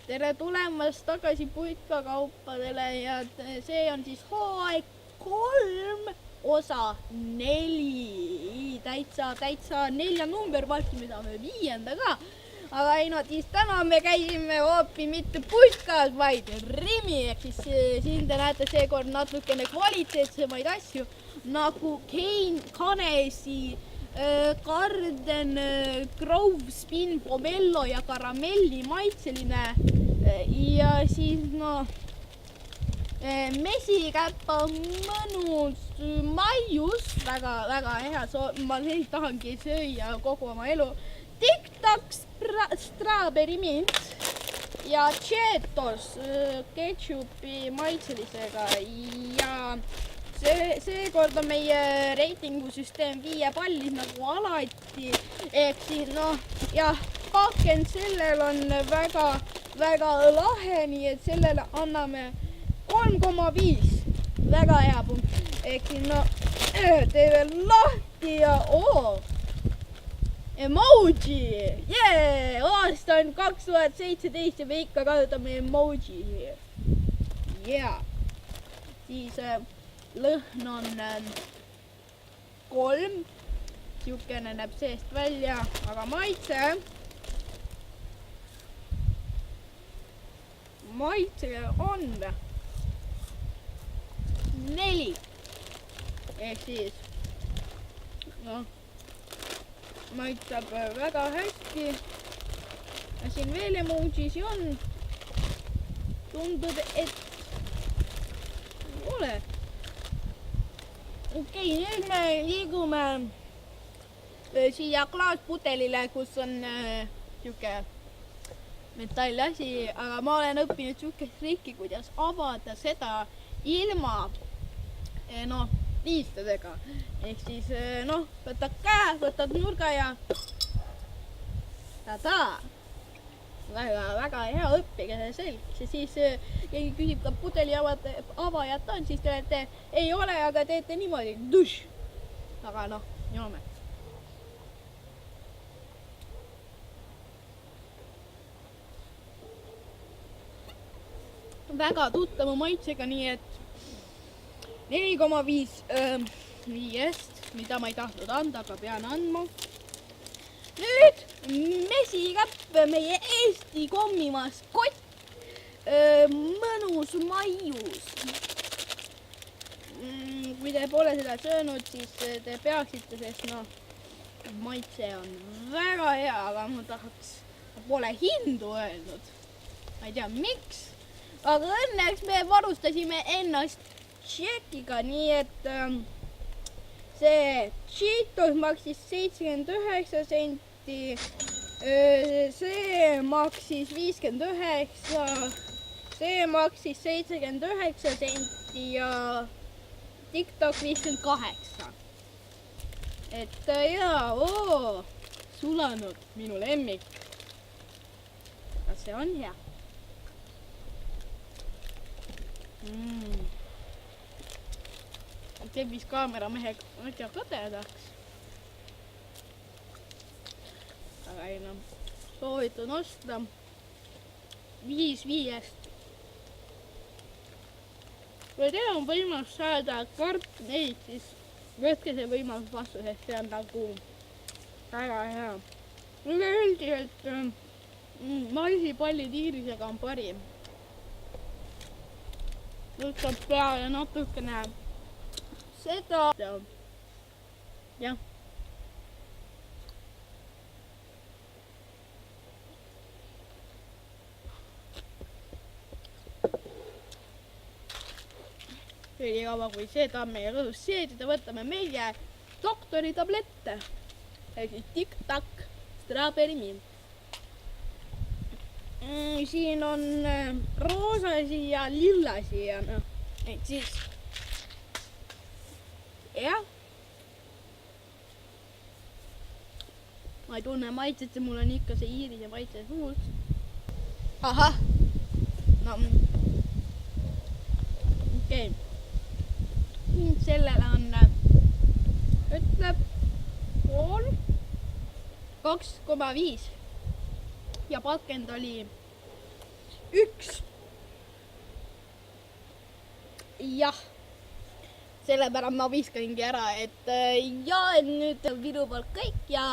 tere tulemast tagasi putkakaupadele ja see on siis hooaeg 3 osa 4. Täitsa 4 number, varsti me saame 5 ka. Aga ei no, siis täna me käisime hoopi mitte putkas, vaid Rimi, ehk siis siin te näete seekord natukene kvaliteetsemaid asju nagu Kanesi, Garden, Grove, Spin, Pomello ja karamelli maitseline ja siis mesikäpa mõnus maius, väga hea, ma neid tahangi sööa kogu oma elu. Tic-Tac strawberry mint ja Cheetos ketšupi maitselisega ja seekord on meie reitingusüsteem 5 pallis nagu alati, ehk siis jah, pakend sellel on väga lahe, nii et sellele anname 3,5, väga hea punkt, ehk siis teeme lahti ja emoji, aasta on 2017 ja me ikka kasutame emoji, siis lõhn on 3, siukene näeb seest välja, aga maitse on 4, ehk siis maitseb väga hästi. Ja siin veel emojisi on, tundub, et ole. Okei, nüüd me liigume siia klaaspudelile, kus on siuke metallasi, aga ma olen õppinud siukest trikki, kuidas avada seda ilma liistadega. Ehk siis võtad käe, võtad nurga ja tada! Väga hea, õppige see selgeks ja siis keegi küsib, ka pudeli avajat on, siis te olete, ei ole, aga teete niimoodi, duš, aga joome. Väga tuttava maitsega, nii et 4,5 5-st, mida ma ei tahtnud anda, aga pean andma. Nüüd mesikäpp, meie Eesti kommimaskott, mõnus maius. Kui te pole seda söönud, siis te peaksite, sest maitse on väga hea, aga ma pole hindu öelnud. Ma ei tea, miks, aga õnneks me varustasime ennast tšekiga, nii et see Cheetos maksis 79 senti, see maksis 59, see maksis 79 senti ja Tic-Tac 58. Et sulanud minu lemmik. Kas see on hea? Teebis kaameramehe asja kadedaks. Aga ei soovitan osta 5 5-st. Kui teil on võimalus saada kartuneid, siis võtke see võimalus vastu, sest see on nagu väga hea. Üleüldiselt maisipallid iirisega on parim. Võtab peale natukene seda, jah. Nii kaua, kui seda meie lõdus seedida, võtame meie doktori tablette. Ehk siis Tic-Tac strawberry mint. Siin on roosasi ja lillasi ja et siis jah. Ma ei tunne maitset, mul on ikka see iirise maitse suus. Ahah. Okei. Sellele on, ütleb, 2,5 ja pakend oli 1. jah, sellepärast ma viskasingi ära, et ja nüüd minu poolt kõik ja